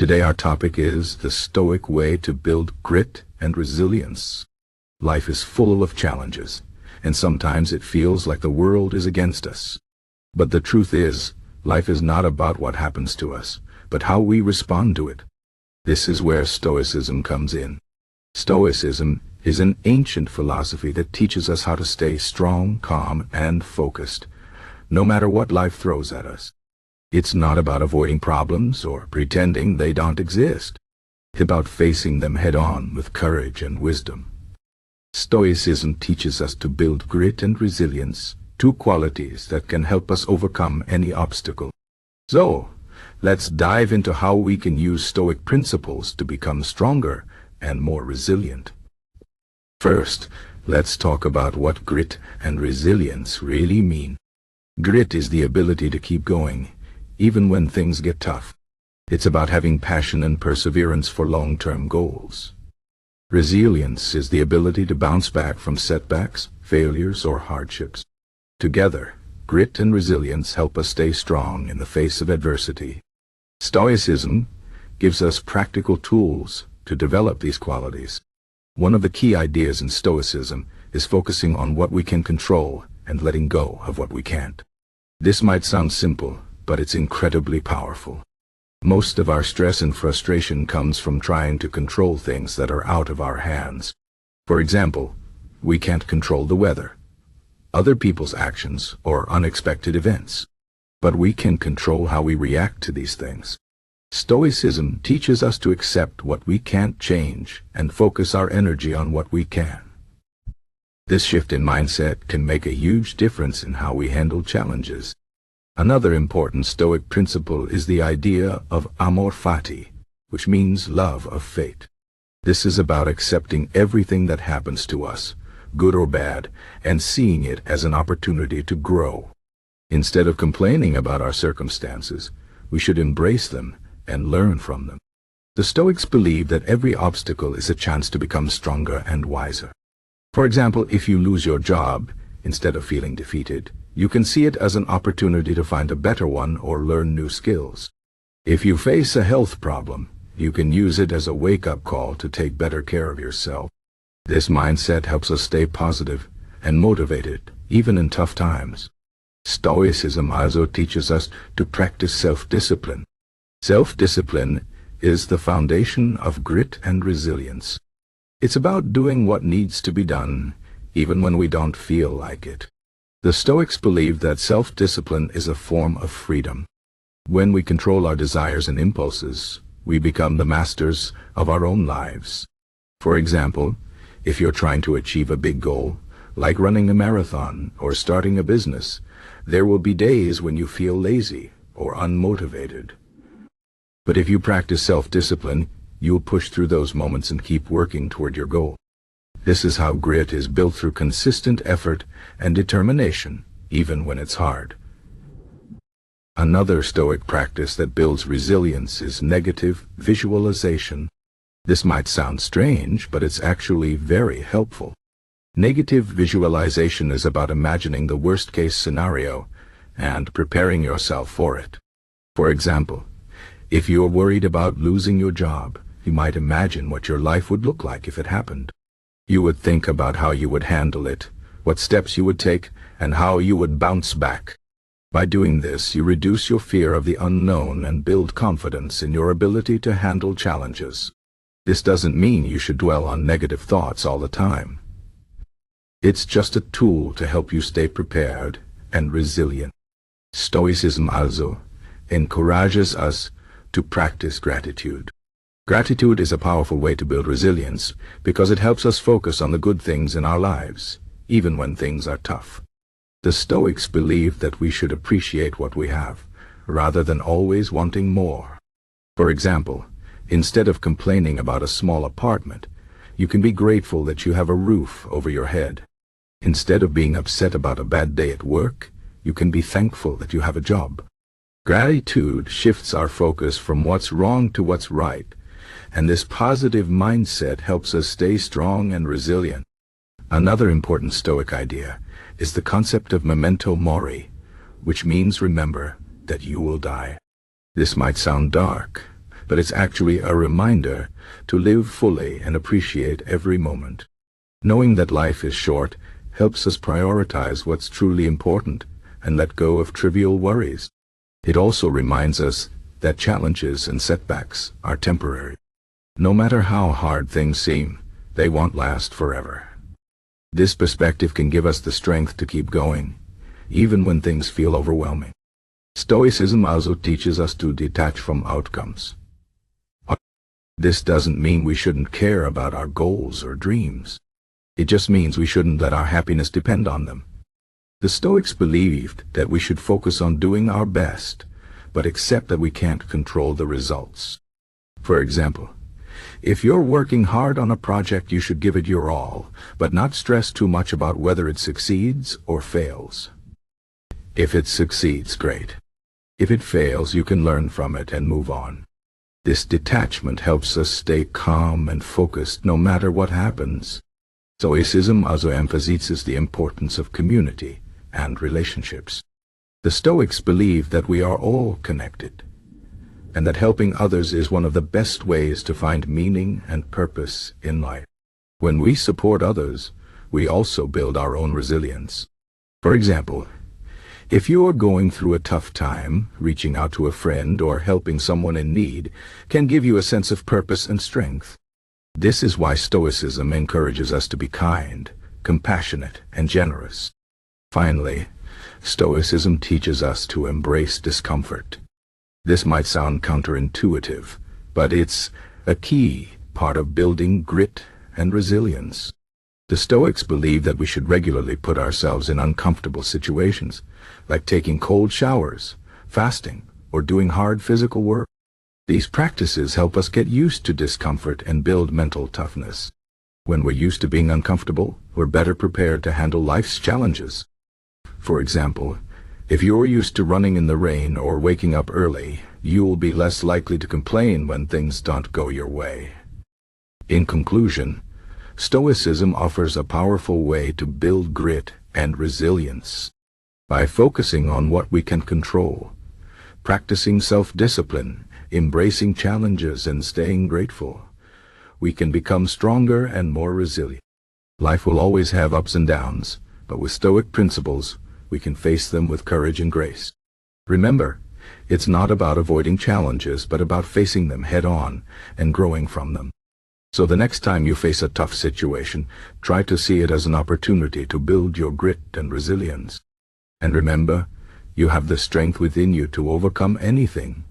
Today our topic is the Stoic way to build grit and resilience. Life is full of challenges, and sometimes it feels like the world is against us. But the truth is, life is not about what happens to us, but how we respond to it. This is where Stoicism comes in. Stoicism is an ancient philosophy that teaches us how to stay strong, calm, and focused, no matter what life throws at us. It's not about avoiding problems or pretending they don't exist. It's about facing them head-on with courage and wisdom. Stoicism teaches us to build grit and resilience, two qualities that can help us overcome any obstacle. So, let's dive into how we can use Stoic principles to become stronger and more resilient. First, let's talk about what grit and resilience really mean. Grit is the ability to keep going, even when things get tough. It's about having passion and perseverance for long-term goals. Resilience is the ability to bounce back from setbacks, failures, or hardships. Together, grit and resilience help us stay strong in the face of adversity. Stoicism gives us practical tools to develop these qualities. One of the key ideas in Stoicism is focusing on what we can control and letting go of what we can't. This might sound simple, but it's incredibly powerful. Most of our stress and frustration comes from trying to control things that are out of our hands. For example, we can't control the weather, other people's actions, or unexpected events. But we can control how we react to these things. Stoicism teaches us to accept what we can't change and focus our energy on what we can. This shift in mindset can make a huge difference in how we handle challenges. Another important Stoic principle is the idea of Amor fati, which means love of fate. This is about accepting everything that happens to us, good or bad, and seeing it as an opportunity to grow. Instead of complaining about our circumstances, we should embrace them and learn from them. The Stoics believe that every obstacle is a chance to become stronger and wiser. For example, if you lose your job, instead of feeling defeated, you can see it as an opportunity to find a better one or learn new skills. If you face a health problem, you can use it as a wake-up call to take better care of yourself. This mindset helps us stay positive and motivated, even in tough times. Stoicism also teaches us to practice self-discipline. Self-discipline is the foundation of grit and resilience. It's about doing what needs to be done, even when we don't feel like it. The Stoics believe that self-discipline is a form of freedom. When we control our desires and impulses, we become the masters of our own lives. For example, if you're trying to achieve a big goal, like running a marathon or starting a business, there will be days when you feel lazy or unmotivated. But if you practice self-discipline, you'll push through those moments and keep working toward your goal. This is how grit is built through consistent effort and determination, even when it's hard. Another Stoic practice that builds resilience is negative visualization. This might sound strange, but it's actually very helpful. Negative visualization is about imagining the worst-case scenario and preparing yourself for it. For example, if you're worried about losing your job, you might imagine what your life would look like if it happened. You would think about how you would handle it, what steps you would take, and how you would bounce back. By doing this, you reduce your fear of the unknown and build confidence in your ability to handle challenges. This doesn't mean you should dwell on negative thoughts all the time. It's just a tool to help you stay prepared and resilient. Stoicism also encourages us to practice gratitude. Gratitude is a powerful way to build resilience because it helps us focus on the good things in our lives, even when things are tough. The Stoics believe that we should appreciate what we have, rather than always wanting more. For example, instead of complaining about a small apartment, you can be grateful that you have a roof over your head. Instead of being upset about a bad day at work, you can be thankful that you have a job. Gratitude shifts our focus from what's wrong to what's right, and this positive mindset helps us stay strong and resilient. Another important Stoic idea is the concept of Memento mori, which means remember that you will die. This might sound dark, but it's actually a reminder to live fully and appreciate every moment. Knowing that life is short helps us prioritize what's truly important and let go of trivial worries. It also reminds us that challenges and setbacks are temporary. No matter how hard things seem, they won't last forever. This perspective can give us the strength to keep going, even when things feel overwhelming. Stoicism also teaches us to detach from outcomes. This doesn't mean we shouldn't care about our goals or dreams. It just means we shouldn't let our happiness depend on them. The Stoics believed that we should focus on doing our best, but accept that we can't control the results. For example, if you're working hard on a project, you should give it your all, but not stress too much about whether it succeeds or fails. If it succeeds, great. If it fails, you can learn from it and move on. This detachment helps us stay calm and focused no matter what happens. Stoicism also emphasizes the importance of community and relationships. The Stoics believe that we are all connected, and that helping others is one of the best ways to find meaning and purpose in life. When we support others, we also build our own resilience. For example, if you're going through a tough time, reaching out to a friend or helping someone in need can give you a sense of purpose and strength. This is why Stoicism encourages us to be kind, compassionate, and generous. Finally, Stoicism teaches us to embrace discomfort. This might sound counterintuitive, but it's a key part of building grit and resilience. The Stoics believe that we should regularly put ourselves in uncomfortable situations, like taking cold showers, fasting, or doing hard physical work. These practices help us get used to discomfort and build mental toughness. When we're used to being uncomfortable, we're better prepared to handle life's challenges. For example, if you're used to running in the rain or waking up early, you'll be less likely to complain when things don't go your way. In conclusion, Stoicism offers a powerful way to build grit and resilience. By focusing on what we can control, practicing self-discipline, embracing challenges, and staying grateful, we can become stronger and more resilient. Life will always have ups and downs, but with Stoic principles, we can face them with courage and grace. Remember, it's not about avoiding challenges, but about facing them head-on and growing from them. So the next time you face a tough situation, try to see it as an opportunity to build your grit and resilience. And remember, you have the strength within you to overcome anything.